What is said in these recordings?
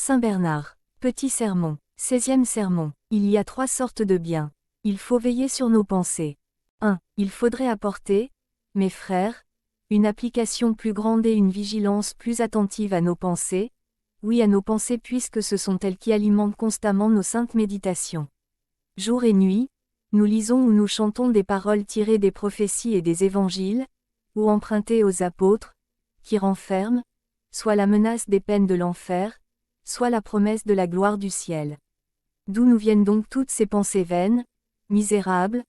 Saint Bernard. Petit sermon. 16e sermon. Il y a 3 sortes de biens. Il faut veiller sur nos pensées. 1. Il faudrait apporter, mes frères, une application plus grande et une vigilance plus attentive à nos pensées, oui à nos pensées puisque ce sont elles qui alimentent constamment nos saintes méditations. Jour et nuit, nous lisons ou nous chantons des paroles tirées des prophéties et des évangiles, ou empruntées aux apôtres, qui renferment, soit la menace des peines de l'enfer, soit la promesse de la gloire du ciel. D'où nous viennent donc toutes ces pensées vaines, misérables,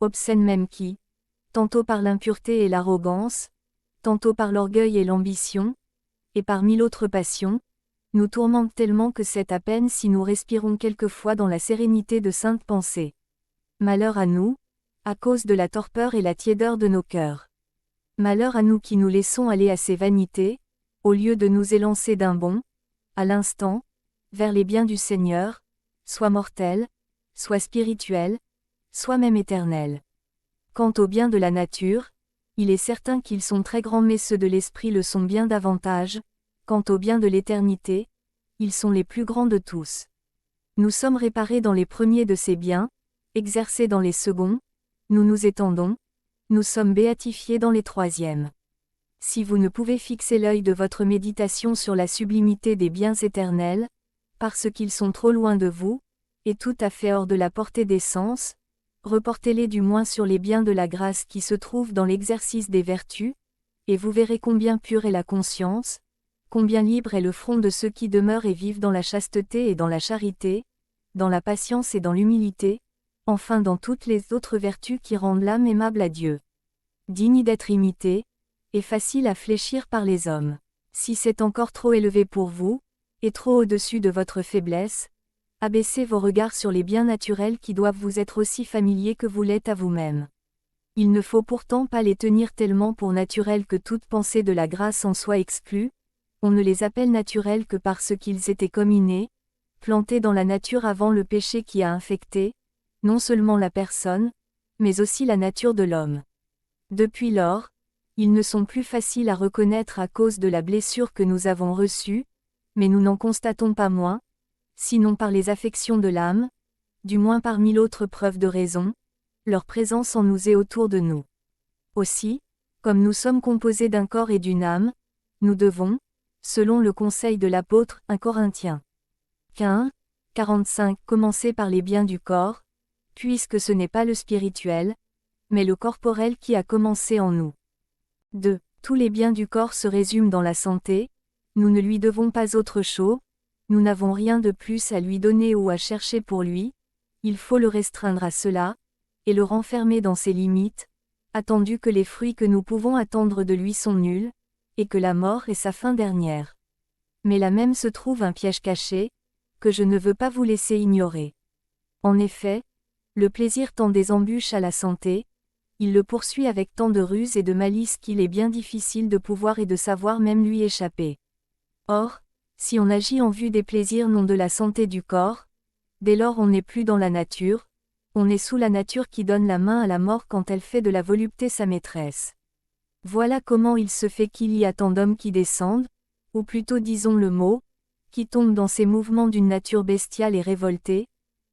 obscènes même qui, tantôt par l'impureté et l'arrogance, tantôt par l'orgueil et l'ambition, et par 1000 autres passions, nous tourmentent tellement que c'est à peine si nous respirons quelquefois dans la sérénité de saintes pensées. Malheur à nous, à cause de la torpeur et la tiédeur de nos cœurs. Malheur à nous qui nous laissons aller à ces vanités, au lieu de nous élancer d'un bond, à l'instant, vers les biens du Seigneur, soit mortels, soit spirituels, soit même éternels. Quant aux biens de la nature, il est certain qu'ils sont très grands mais ceux de l'esprit le sont bien davantage, quant aux biens de l'éternité, ils sont les plus grands de tous. Nous sommes réparés dans les premiers de ces biens, exercés dans les seconds, nous nous étendons, nous sommes béatifiés dans les troisièmes. Si vous ne pouvez fixer l'œil de votre méditation sur la sublimité des biens éternels, parce qu'ils sont trop loin de vous, et tout à fait hors de la portée des sens, reportez-les du moins sur les biens de la grâce qui se trouvent dans l'exercice des vertus, et vous verrez combien pure est la conscience, combien libre est le front de ceux qui demeurent et vivent dans la chasteté et dans la charité, dans la patience et dans l'humilité, enfin dans toutes les autres vertus qui rendent l'âme aimable à Dieu. Digne d'être imité, et facile à fléchir par les hommes. Si c'est encore trop élevé pour vous, et trop au-dessus de votre faiblesse, abaissez vos regards sur les biens naturels qui doivent vous être aussi familiers que vous l'êtes à vous-même. Il ne faut pourtant pas les tenir tellement pour naturels que toute pensée de la grâce en soit exclue, on ne les appelle naturels que parce qu'ils étaient comme innés, plantés dans la nature avant le péché qui a infecté, non seulement la personne, mais aussi la nature de l'homme. Depuis lors, ils ne sont plus faciles à reconnaître à cause de la blessure que nous avons reçue, mais nous n'en constatons pas moins, sinon par les affections de l'âme, du moins par 1000 autres preuves de raison, leur présence en nous et autour de nous. Aussi, comme nous sommes composés d'un corps et d'une âme, nous devons, selon le conseil de l'apôtre 1 Corinthiens 15, 45, commencer par les biens du corps, puisque ce n'est pas le spirituel, mais le corporel qui a commencé en nous. 2. Tous les biens du corps se résument dans la santé, nous ne lui devons pas autre chose, nous n'avons rien de plus à lui donner ou à chercher pour lui, il faut le restreindre à cela, et le renfermer dans ses limites, attendu que les fruits que nous pouvons attendre de lui sont nuls, et que la mort est sa fin dernière. Mais là même se trouve un piège caché, que je ne veux pas vous laisser ignorer. En effet, le plaisir tend des embûches à la santé, il le poursuit avec tant de ruse et de malice qu'il est bien difficile de pouvoir et de savoir même lui échapper. Or, si on agit en vue des plaisirs non de la santé du corps, dès lors on n'est plus dans la nature, on est sous la nature qui donne la main à la mort quand elle fait de la volupté sa maîtresse. Voilà comment il se fait qu'il y a tant d'hommes qui descendent, ou plutôt disons le mot, qui tombent dans ces mouvements d'une nature bestiale et révoltée,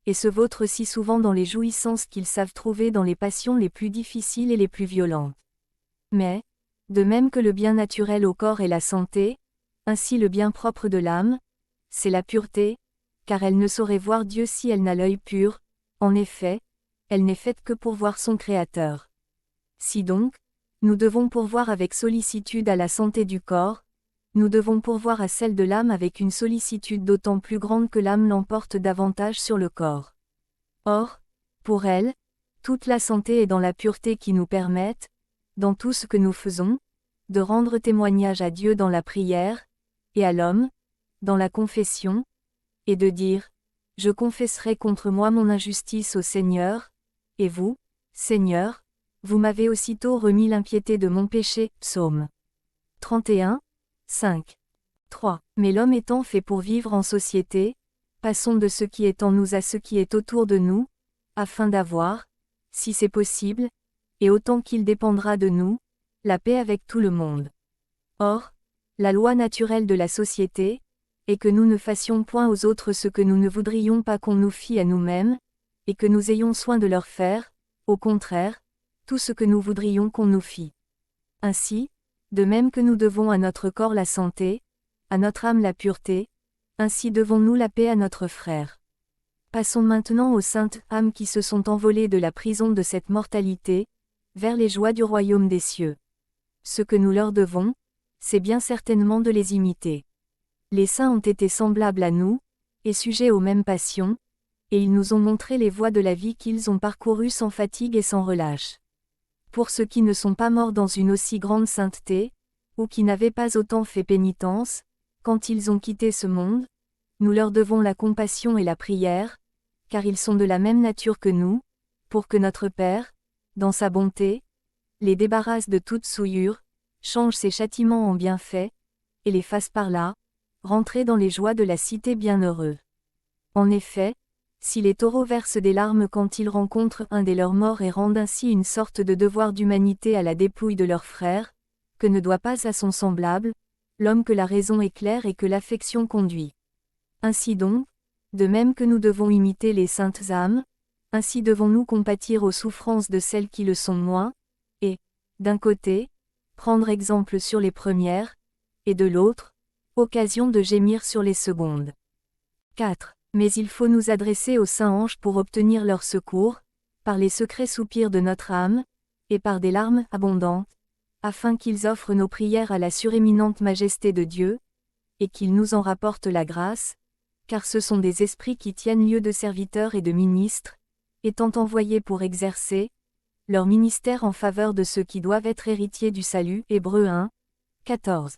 et se vautrent si souvent dans les jouissances qu'ils savent trouver dans les passions les plus difficiles et les plus violentes. Mais, de même que le bien naturel au corps est la santé, ainsi le bien propre de l'âme, c'est la pureté, car elle ne saurait voir Dieu si elle n'a l'œil pur, en effet, elle n'est faite que pour voir son Créateur. Si donc, nous devons pourvoir avec sollicitude à la santé du corps, nous devons pourvoir à celle de l'âme avec une sollicitude d'autant plus grande que l'âme l'emporte davantage sur le corps. Or, pour elle, toute la santé est dans la pureté qui nous permette, dans tout ce que nous faisons, de rendre témoignage à Dieu dans la prière, et à l'homme, dans la confession, et de dire, « Je confesserai contre moi mon injustice au Seigneur, et vous, Seigneur, vous m'avez aussitôt remis l'impiété de mon péché. » Psaume 31, 5. 3. Mais l'homme étant fait pour vivre en société, passons de ce qui est en nous à ce qui est autour de nous, afin d'avoir, si c'est possible, et autant qu'il dépendra de nous, la paix avec tout le monde. Or, la loi naturelle de la société et que nous ne fassions point aux autres ce que nous ne voudrions pas qu'on nous fît à nous-mêmes, et que nous ayons soin de leur faire, au contraire, tout ce que nous voudrions qu'on nous fît. Ainsi, de même que nous devons à notre corps la santé, à notre âme la pureté, ainsi devons-nous la paix à notre frère. Passons maintenant aux saintes âmes qui se sont envolées de la prison de cette mortalité, vers les joies du royaume des cieux. Ce que nous leur devons, c'est bien certainement de les imiter. Les saints ont été semblables à nous, et sujets aux mêmes passions, et ils nous ont montré les voies de la vie qu'ils ont parcourues sans fatigue et sans relâche. Pour ceux qui ne sont pas morts dans une aussi grande sainteté, ou qui n'avaient pas autant fait pénitence, quand ils ont quitté ce monde, nous leur devons la compassion et la prière, car ils sont de la même nature que nous, pour que notre Père, dans sa bonté, les débarrasse de toute souillure, change ses châtiments en bienfaits, et les fasse par là, rentrer dans les joies de la cité bienheureux. En effet, si les taureaux versent des larmes quand ils rencontrent un des leurs morts et rendent ainsi une sorte de devoir d'humanité à la dépouille de leur frère, que ne doit pas à son semblable, l'homme que la raison éclaire et que l'affection conduit. Ainsi donc, de même que nous devons imiter les saintes âmes, ainsi devons-nous compatir aux souffrances de celles qui le sont moins, et, d'un côté, prendre exemple sur les premières, et de l'autre, occasion de gémir sur les secondes. 4. Mais il faut nous adresser aux saints anges pour obtenir leur secours, par les secrets soupirs de notre âme, et par des larmes abondantes, afin qu'ils offrent nos prières à la suréminente majesté de Dieu, et qu'ils nous en rapportent la grâce, car ce sont des esprits qui tiennent lieu de serviteurs et de ministres, étant envoyés pour exercer leur ministère en faveur de ceux qui doivent être héritiers du salut. Hébreux 1, 14.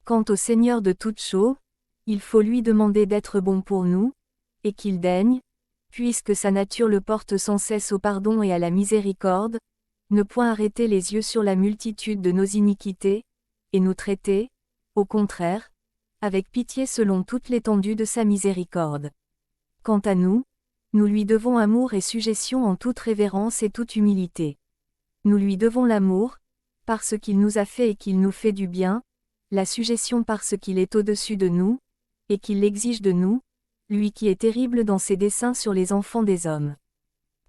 Quant au Seigneur de toutes choses, il faut lui demander d'être bon pour nous, et qu'il daigne, puisque sa nature le porte sans cesse au pardon et à la miséricorde, ne point arrêter les yeux sur la multitude de nos iniquités, et nous traiter, au contraire, avec pitié selon toute l'étendue de sa miséricorde. Quant à nous, nous lui devons amour et sujétion en toute révérence et toute humilité. Nous lui devons l'amour, parce qu'il nous a fait et qu'il nous fait du bien, la sujétion parce qu'il est au-dessus de nous, et qu'il l'exige de nous, lui qui est terrible dans ses desseins sur les enfants des hommes.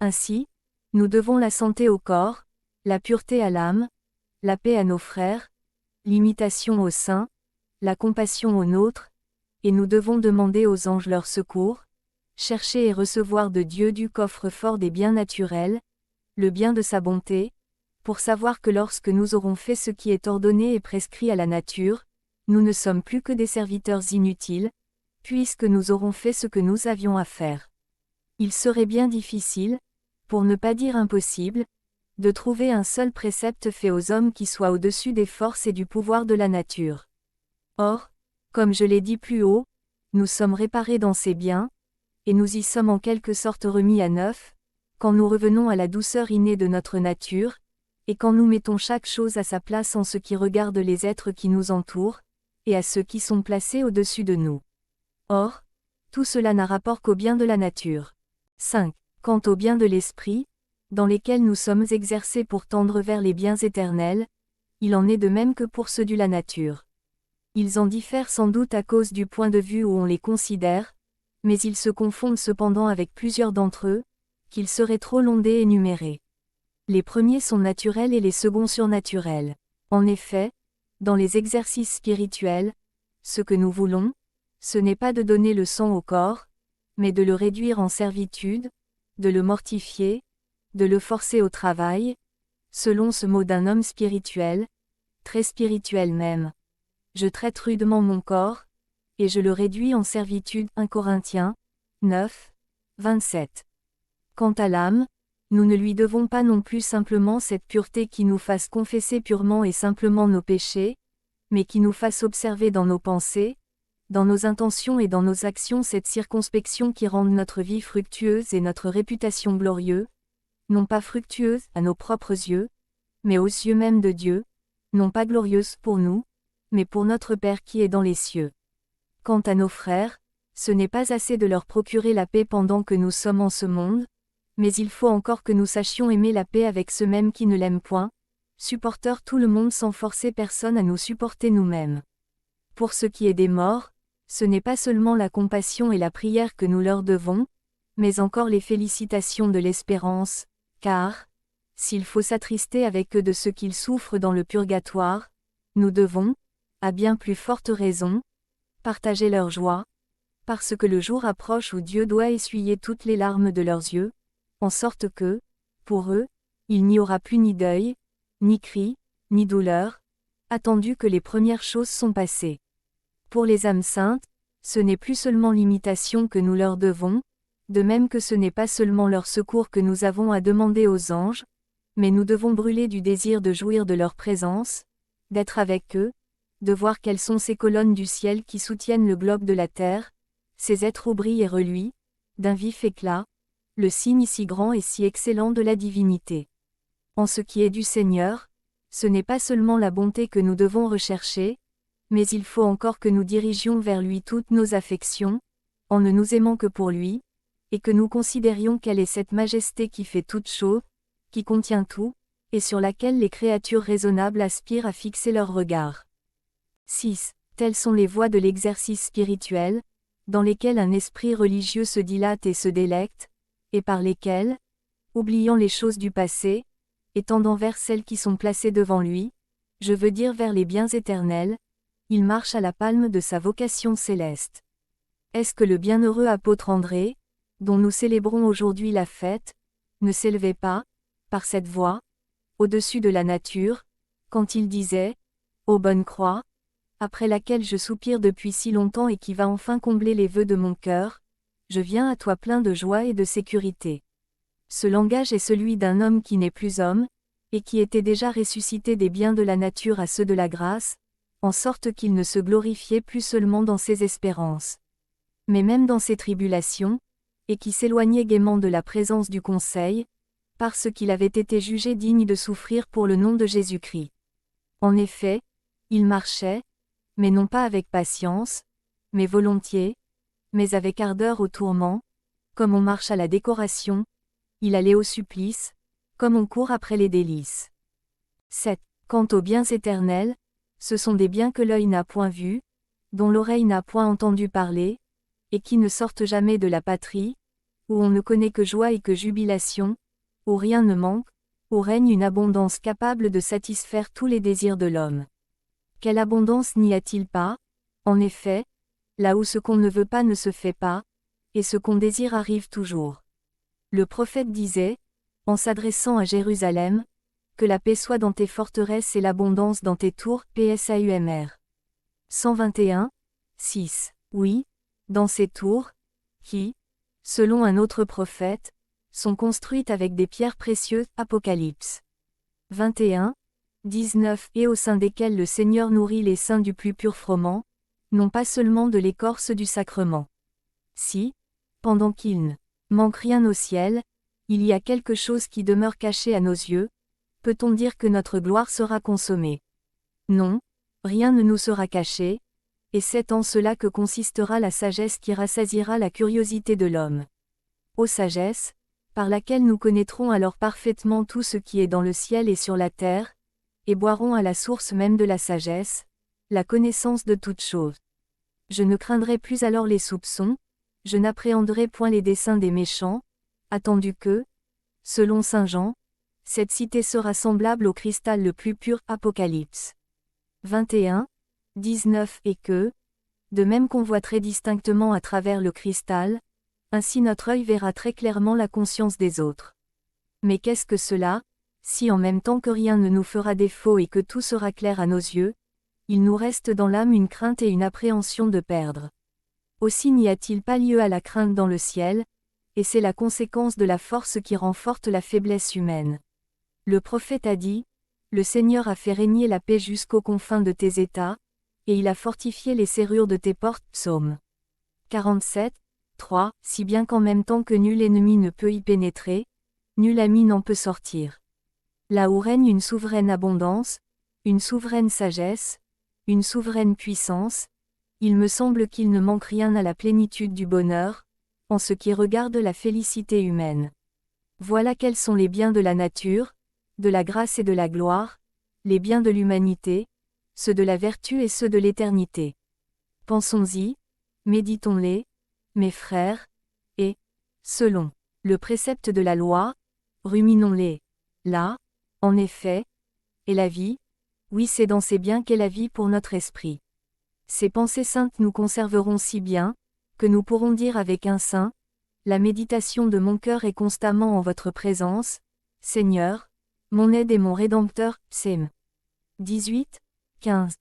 Ainsi, nous devons la santé au corps, la pureté à l'âme, la paix à nos frères, l'imitation aux saints, la compassion aux nôtres, et nous devons demander aux anges leur secours, chercher et recevoir de Dieu du coffre-fort des biens naturels, le bien de sa bonté, pour savoir que lorsque nous aurons fait ce qui est ordonné et prescrit à la nature, nous ne sommes plus que des serviteurs inutiles, puisque nous aurons fait ce que nous avions à faire. Il serait bien difficile, pour ne pas dire impossible, de trouver un seul précepte fait aux hommes qui soit au-dessus des forces et du pouvoir de la nature. Or, comme je l'ai dit plus haut, nous sommes réparés dans ces biens, et nous y sommes en quelque sorte remis à neuf, quand nous revenons à la douceur innée de notre nature, et quand nous mettons chaque chose à sa place en ce qui regarde les êtres qui nous entourent, et à ceux qui sont placés au-dessus de nous. Or, tout cela n'a rapport qu'au bien de la nature. 5. Quant aux biens de l'esprit, dans lesquels nous sommes exercés pour tendre vers les biens éternels, il en est de même que pour ceux de la nature. Ils en diffèrent sans doute à cause du point de vue où on les considère, mais ils se confondent cependant avec plusieurs d'entre eux, qu'il serait trop long d'énumérer. Les premiers sont naturels et les seconds surnaturels. En effet, dans les exercices spirituels, ce que nous voulons, ce n'est pas de donner le sang au corps, mais de le réduire en servitude, de le mortifier, de le forcer au travail, selon ce mot d'un homme spirituel, très spirituel même. Je traite rudement mon corps, et je le réduis en servitude. 1 Corinthiens 9, 27. Quant à l'âme, nous ne lui devons pas non plus simplement cette pureté qui nous fasse confesser purement et simplement nos péchés, mais qui nous fasse observer dans nos pensées, dans nos intentions et dans nos actions cette circonspection qui rende notre vie fructueuse et notre réputation glorieuse, non pas fructueuse à nos propres yeux, mais aux yeux même de Dieu, non pas glorieuse pour nous, mais pour notre Père qui est dans les cieux. Quant à nos frères, ce n'est pas assez de leur procurer la paix pendant que nous sommes en ce monde, mais il faut encore que nous sachions aimer la paix avec ceux-mêmes qui ne l'aiment point, supporteurs tout le monde sans forcer personne à nous supporter nous-mêmes. Pour ce qui est des morts, ce n'est pas seulement la compassion et la prière que nous leur devons, mais encore les félicitations de l'espérance, car, s'il faut s'attrister avec eux de ce qu'ils souffrent dans le purgatoire, nous devons, à bien plus forte raison, partager leur joie, parce que le jour approche où Dieu doit essuyer toutes les larmes de leurs yeux, en sorte que, pour eux, il n'y aura plus ni deuil, ni cri, ni douleur, attendu que les premières choses sont passées. Pour les âmes saintes, ce n'est plus seulement l'imitation que nous leur devons, de même que ce n'est pas seulement leur secours que nous avons à demander aux anges, mais nous devons brûler du désir de jouir de leur présence, d'être avec eux, de voir quelles sont ces colonnes du ciel qui soutiennent le globe de la terre, ces êtres où brillent et reluisent, d'un vif éclat, le signe si grand et si excellent de la divinité. En ce qui est du Seigneur, ce n'est pas seulement la bonté que nous devons rechercher, mais il faut encore que nous dirigions vers lui toutes nos affections, en ne nous aimant que pour lui, et que nous considérions quelle est cette majesté qui fait toute chose, qui contient tout, et sur laquelle les créatures raisonnables aspirent à fixer leur regard. 6. Telles sont les voies de l'exercice spirituel, dans lesquelles un esprit religieux se dilate et se délecte, et par lesquelles, oubliant les choses du passé, et tendant vers celles qui sont placées devant lui, je veux dire vers les biens éternels, il marche à la palme de sa vocation céleste. Est-ce que le bienheureux apôtre André, dont nous célébrons aujourd'hui la fête, ne s'élevait pas, par cette voie, au-dessus de la nature, quand il disait « Ô bonne croix », après laquelle je soupire depuis si longtemps et qui va enfin combler les vœux de mon cœur, je viens à toi plein de joie et de sécurité. Ce langage est celui d'un homme qui n'est plus homme, et qui était déjà ressuscité des biens de la nature à ceux de la grâce, en sorte qu'il ne se glorifiait plus seulement dans ses espérances, mais même dans ses tribulations, et qui s'éloignait gaiement de la présence du conseil, parce qu'il avait été jugé digne de souffrir pour le nom de Jésus-Christ. En effet, il marchait, mais non pas avec patience, mais volontiers, mais avec ardeur au tourment, comme on marche à la décoration, il allait au supplice, comme on court après les délices. 7. Quant aux biens éternels, ce sont des biens que l'œil n'a point vus, dont l'oreille n'a point entendu parler, et qui ne sortent jamais de la patrie, où on ne connaît que joie et que jubilation, où rien ne manque, où règne une abondance capable de satisfaire tous les désirs de l'homme. Quelle abondance n'y a-t-il pas? En effet, là où ce qu'on ne veut pas ne se fait pas, et ce qu'on désire arrive toujours. Le prophète disait, en s'adressant à Jérusalem, que la paix soit dans tes forteresses et l'abondance dans tes tours, PSAUMR. 121, 6. Oui, dans ces tours, qui, selon un autre prophète, sont construites avec des pierres précieuses, Apocalypse 21, 19, et au sein desquelles le Seigneur nourrit les saints du plus pur froment, non pas seulement de l'écorce du sacrement. Si, pendant qu'il ne manque rien au ciel, il y a quelque chose qui demeure caché à nos yeux, peut-on dire que notre gloire sera consommée? Non, rien ne nous sera caché, et c'est en cela que consistera la sagesse qui rassasiera la curiosité de l'homme. Ô sagesse, par laquelle nous connaîtrons alors parfaitement tout ce qui est dans le ciel et sur la terre, et boirons à la source même de la sagesse, la connaissance de toutes choses. Je ne craindrai plus alors les soupçons, je n'appréhenderai point les desseins des méchants, attendu que, selon saint Jean, cette cité sera semblable au cristal le plus pur, Apocalypse 21, 19, et que, de même qu'on voit très distinctement à travers le cristal, ainsi notre œil verra très clairement la conscience des autres. Mais qu'est-ce que cela, si en même temps que rien ne nous fera défaut et que tout sera clair à nos yeux, il nous reste dans l'âme une crainte et une appréhension de perdre. Aussi n'y a-t-il pas lieu à la crainte dans le ciel, et c'est la conséquence de la force qui rend forte la faiblesse humaine. Le prophète a dit, « Le Seigneur a fait régner la paix jusqu'aux confins de tes États, et il a fortifié les serrures de tes portes. » Psaume 47, 3, si bien qu'en même temps que nul ennemi ne peut y pénétrer, nul ami n'en peut sortir. Là où règne une souveraine abondance, une souveraine sagesse, une souveraine puissance, il me semble qu'il ne manque rien à la plénitude du bonheur, en ce qui regarde la félicité humaine. Voilà quels sont les biens de la nature, de la grâce et de la gloire, les biens de l'humanité, ceux de la vertu et ceux de l'éternité. Pensons-y, Méditons-les, mes frères, et, selon le précepte de la loi, ruminons-les. Là, en effet, est la vie, oui c'est dans ces biens qu'est la vie pour notre esprit. Ces pensées saintes nous conserveront si bien, que nous pourrons dire avec un saint, la méditation de mon cœur est constamment en votre présence, Seigneur, mon aide et mon Rédempteur, Psaume 18, 15.